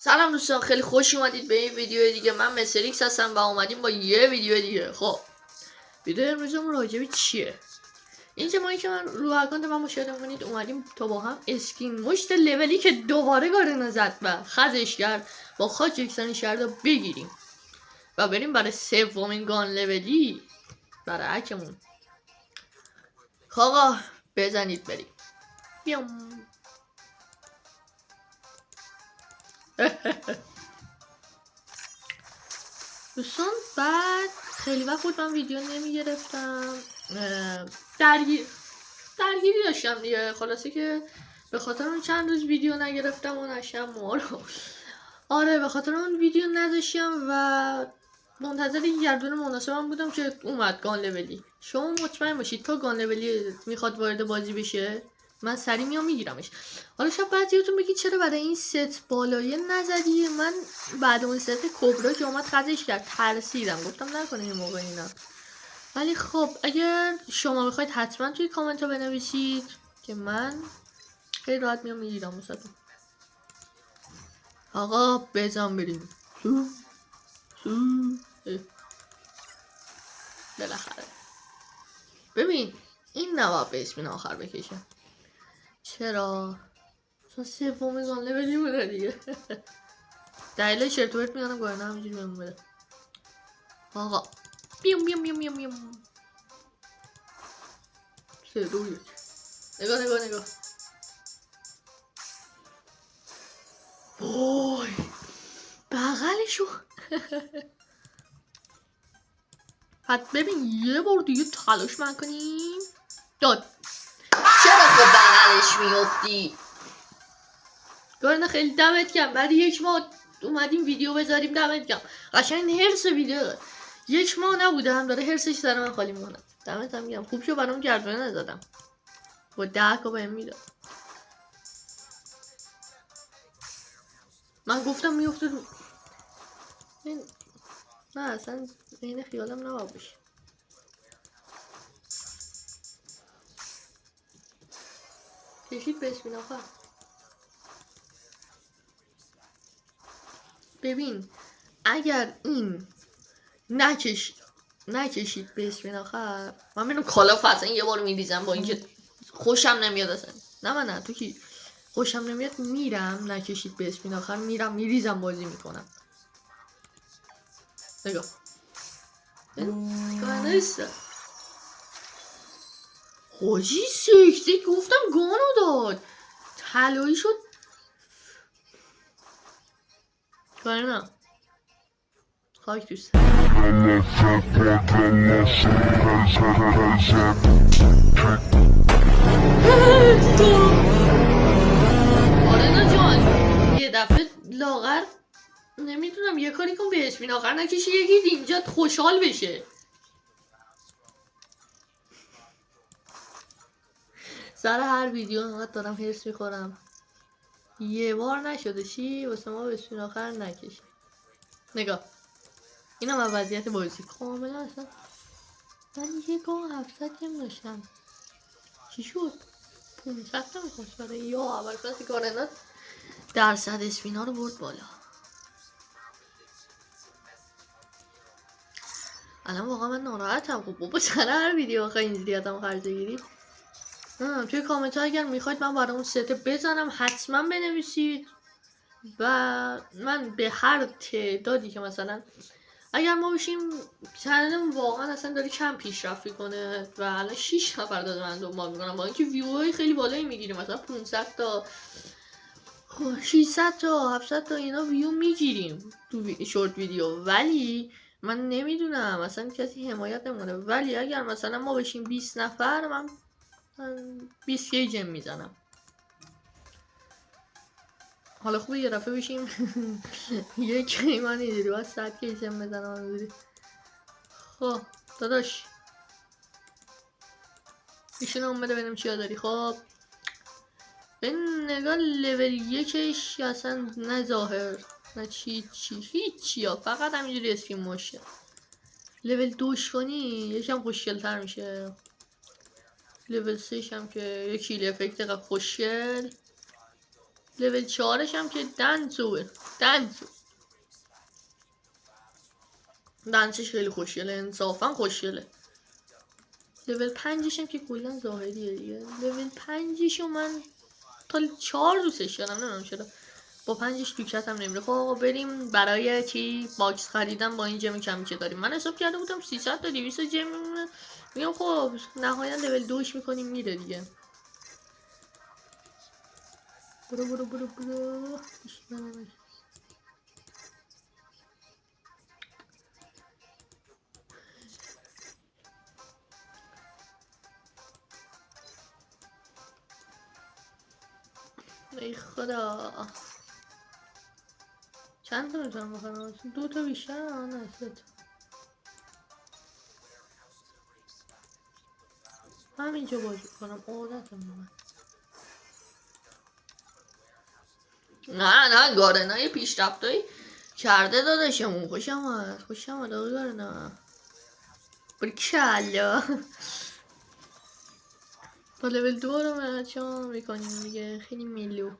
سلام دوستان، خیلی خوش اومدید به این ویدیو دیگه. من مسریکس هستم و اومدیم با یه ویدیو دیگه. خب ویدیو امروزمون راجع به چیه؟ این که من رو اکانت من مشاهده کنید اومدیم تا با هم اسکین مشت لولی که دوباره گارنا زد و خزش کرد با خاک یکسانی شهر بگیریم و بریم برای سومین گان لولی برای عکمون. آقا بزنید بریم. بیام. دوستان بعد خیلی وقت بود من ویدیو نمی گرفتم، درگیری داشتم دیگه. خلاصه که به خاطر اون چند روز ویدیو نگرفتم و نشم مارو. آره به خاطر اون ویدیو نداشتم و منتظر یه گردون مناسبم بودم که اومد گان لولی. شما مطمئن باشید تا گان لولی میخواد وارد بازی بشه من سری میام میگیرمش. حالا شاید بعضیاتون بگید چرا برای این ست بالایه نزدی؟ من بعد اون ست کبرا که اومد خزش کرد ترسیدم، گفتم نکنه این موقع اینا. ولی خب اگر شما میخواید حتما توی کامنت ها بنویسید که من خیلی راحت میام میگیرم واسهتون. آقا بزن بریم. بالاخره ببین این نواب به اسم آخر بکشم. چرا؟ چون سومی گان لولی بوده دیگه. دلیل شرطورت میانم گاهی همینجوری بهم بده. آقا بیام بیام بیام بیام بیام. سه دو یک. نگاه وای بغلشو. حد ببین یه بار دیگه تلاش من کنیم. داد. چرا خب بغلش میفتی؟ گارنا خیلی دمت گرم. بعد یک ماه اومدیم ویدیو بذاریم، دمت گرم. قشنگ هرس ویدیو یک ماه نبودم داره هرسش سر من خالی میکنه. دمت هم گرم. خوب شو برام گردونه نزدم با 10 کا بهم میداد. من گفتم میفته رو نه اصلا این خیالم نباید بشه. کشید به اسمین آخر. ببین اگر این نکشید به اسمین آخر من میرم کالاف اصلا یه بار میریزم با اینکه خوشم نمیاد اصلا. نه تو کی خوشم نمیاد میرم. نکشید به اسمین آخر میرم میریزم بازی میکنم. نگاه نیسته خوشی سکته گفتم گانو داد طلایی شد. کارنا خاک دوست. آرنا جان یه دفعه لاغر نمیدونم یه کاری کن به اسمین آخر نکشی یکی اینجا خوشحال بشه. سر هر ویدیو انقدر دارم هرس میخورم. یه بار نشده چی واسه ما به اسمین آخر نکشی. نگاه این هم وضعیت بازی کاملا اصلا. من یه گاه 700 کم داشتم چی شد 500 نمیخواست برای یا اول کسی کارنات درصد اسپینا رو برد بالا. الان واقعا من ناراحتم. خب بابا سر هر ویدیو آخه اینجوری ازم خرجه گیری. توی کامنت ها اگر میخواید من برای اون ست بزنم حتما بنویسید و من به هر تعدادی که مثلا اگر ما بشیم چنلمون واقعا اصلا داره کم پیشرفت کنه و الان 6 نفر داده من دنبال میکنم با اینکه ویوهای خیلی بالایی میگیریم مثلا 500 تا 600 تا 700 تا اینا ویو میگیریم تو شورت ویدیو. ولی من نمیدونم اصلا کسی حمایت نمونه. ولی اگر مثلا ما بشیم 20 نفر من 20 کی جم میزنم. حالا خوبه یه دفعه بشیم یک کی من اینجوری باید 100 کی جم بزنم اینجوری. خب داداش ایشون اومده ببینم چیا داری. خب این نگاه لول یکش اصلا نه ظاهر نه هیچی ها فقط همینجوری اسکین مشه. لول دوش کنی یکم خوشگل تر میشه. لول 3 هم که یه کیل افکت خوشگل. لول 4ش هم که دنسوه. دنسش خیلی خوشگله، انصافا خوشگله. لول 5ش هم که کلا ظاهریه دیگه. لول 5ش من تا 4 دوستش دارم، نمیدونم چرا با 5ش تو کتم نمیره. خب آقا بریم برای چی باکس خریدن با این جم کمی که داریم. من حساب کرده بودم 300 تا 200 جم میمونه. میگم خب نهایتا لول 2ش میکنیم میره دیگه. برو ای خدا، چند تا میتونم بخرم؟ 2 تا بیشتر؟ نه 3 تا. همینجا بازی کنم عادتم من. نه گارنای پیشرفتایی کرده داداشمون. خوشم آمد آقا گارنا. برکلا. تا لول 2 رو مرچا میکنیم دیگه، خیلی میلو.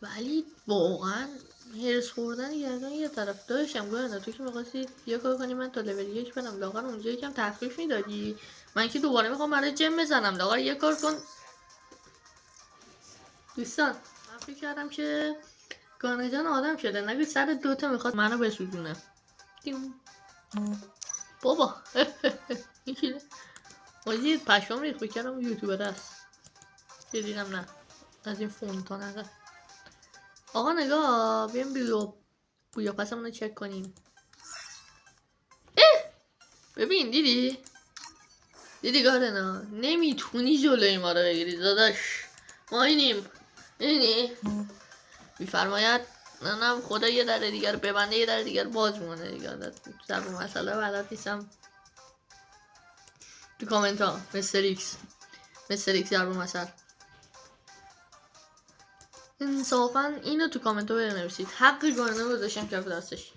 ولی واقعا هرس خوردن گردن یه طرف داشتم. گارنا تو که میخواستی یه کار کنی من تا لول 1 برم، لاغر اونجا یکم تخفیف میدادی. من که دوباره میخوام برای جم بزنم، لاغر یه کار کن. دوستان من فکر کردم که گارنا جان آدم شده، نگه سر 2 تا میخواد منو بسوزونه. بابا این چیه؟ ماجی پشمام ریخت، بکرم یوتیوبر است. دیدم نه از این فونتا نگه. آقا نگاه بیم بویا پسمون رو چک کنیم. ببین دیدی گارنا نمیتونی جلوی ما رو بگیری داداش. ما اینی میفرماید نه خدا یه در دیگر ببنده یه در دیگر باز مونه دیگه. سر به مسئله بلد نیستم. تو کامنت ها مستر ایکس ضرب مسئله انصافا اینو تو کامنت ها بنویسید. حق گارنا گذاشتم کف دستش.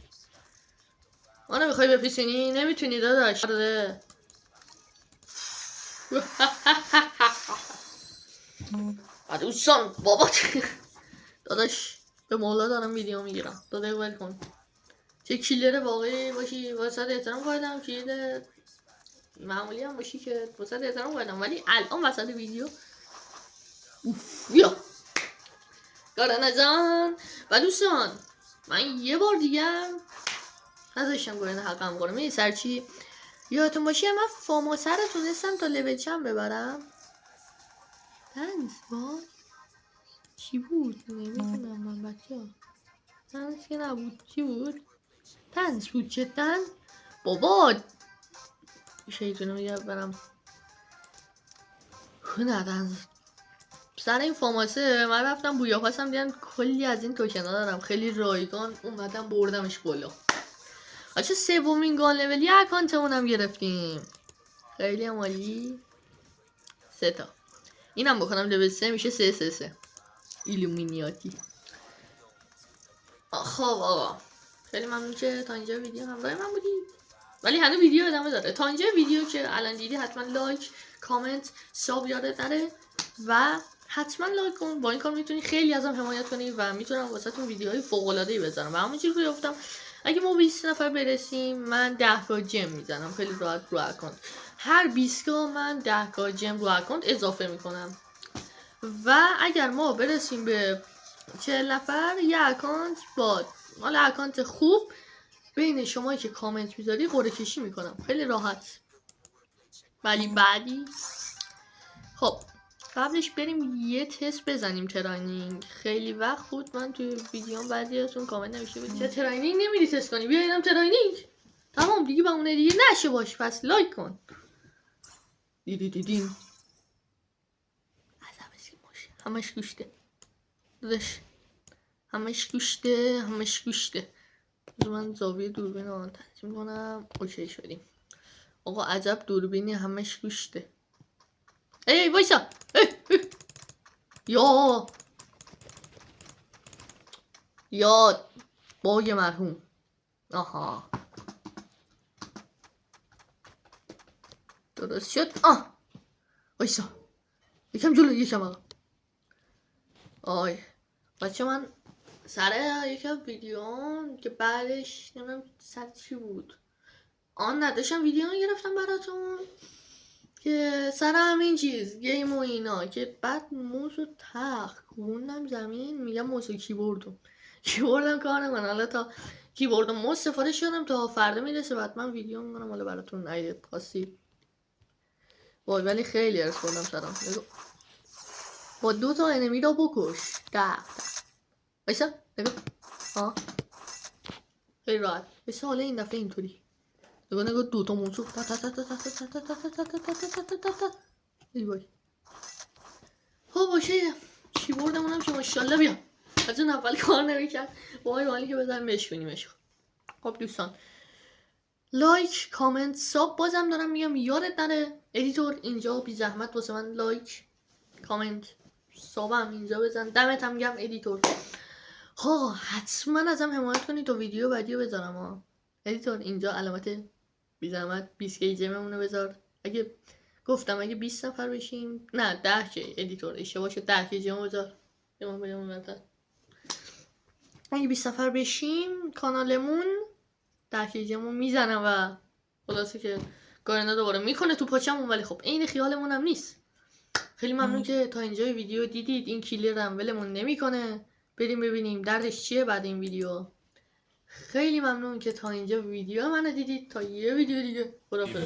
ما نمیخوای بپیسینی؟ نمیتونی داداش. دوستان بابا داداش به مولا دارم ویدیو میگیرم. داداش ول کن. چه کیلر واقعی باشی واسه احترام قائلم، کیلر معمولی هم باشی که واسه احترام قائلم، ولی الان وسط ویدیو اوف یا گارنا جان. و دوستان من یه بار دیگه نذاشتم گارنا حقم کنم. این سرچی یادتون باشه من فاموسه رو تونستم تا لول چند ببرم. تنز با چی بود؟ نمیدونم من بچه ها. تنز که نبود. چی بود؟ تنز بود جدن. بابا شیطونه میگه برم. نه تنز. سر این فاماسه من رفتم بویا پاسم دیدم کلی از این توکنا دارم خیلی رایگان اومدم بردمش بالا. آچه سومین گان لولی اکانتمونم گرفتیم. خیلی هم عالی. 3 تا اینم بکنم لول 3 میشه 3 ایلومینیاتی. خب آقا خیلی ممنون که تا اینجا ویدیو همراه من بودید، ولی هنوز ویدیو ادامه داره. تا اینجا ویدیو که الان دیدی حتما لایک، کامنت، ساب یادت نره و حتما لایک کن. با این کار میتونی خیلی ازم حمایت کنی و میتونم واسهتون ویدیوهای فوق العاده ای بذارم. و همونجوری که گفتم اگه ما 20 نفر برسیم من 10 تا جم میزنم خیلی راحت رو اکانت. هر 20 تا من 10 تا جم رو اکانت اضافه میکنم. و اگر ما برسیم به 40 نفر یه اکانت با مال اکانت خوب بین شما که کامنت میذاری قرعه کشی میکنم خیلی راحت. ولی بعدی خب قبلش بریم یه تست بزنیم تراینینگ. خیلی وقت بود من توی ویدیوم بعضیاتون کامنت نوشته بود چه تراینینگ نمیری تست کنی، بیا اینم تراینینگ. تمام دیگه بهونه دیگه نشه باش، پس لایک کن. دیدین همش گوشته داداش، همش گوشته. من زاویه دوربین رو تنظیم کنم. اوکی شدیم. آقا عجب دوربینی همش گوشته. ای وایسا. یا باگ مرحوم. آها درست شد. وایسا یکم جلو یکم آقا. آی بچه من سر یکی از ویدیو که بعدش نمیدونم سر چی بود نداشتم ویدیو گرفتم براتون که سر همین چیز گیم و اینا که بعد موس و تخت خوندم زمین میگم موس و کیبوردم کار نکنه. حالا تا کیبورد و موس استفاده شدم تا فردا میرسه بعد من ویدیو میکنم حالا براتون اگه خواستید. ولی خیلی ارس خوردم سرم. با 2 تا انمی رو بکش بایسا نگاه خیلی راحت بایسا. حالا این دفعه اینطوری نگاه 2 تا موضوع ای وای. خب باشه کیبوردمونم که ماشاءالله بیا از اون اول کار نمیکرد وای که بزنیم بشکنیمش. خب دوستان لایک کامنت ساب بازم دارم میگم یادت نره ادیتور اینجا بی زحمت واسه من لایک کامنت سابم اینجا بزن دمت هم گم ادیتور. خب حتما ازم حمایت کنید تا ویدیو بعدی بذارم ها. ادیتور اینجا علامت بی زحمت 20 کی جمعمونو بذار. اگه گفتم اگه 20 نفر بشیم نه 10 کی ادیتور اشتباه شد 10 کی جمع بذار. اگه 20 نفر بشیم کانالمون 10 کی جمع میزنم و خلاصه که گارنا دوباره میکنه تو پاچمون. ولی خب عین خیالمون هم نیست. خیلی ممنون که تا اینجای ویدیو دیدید. این کلیر هم ولمون نمیکنه. بریم ببینیم دردش چیه بعد این ویدیو. خیلی ممنون که تا اینجا ویدیو منو دیدید. تا یه ویدیو دیگه خداحافظ.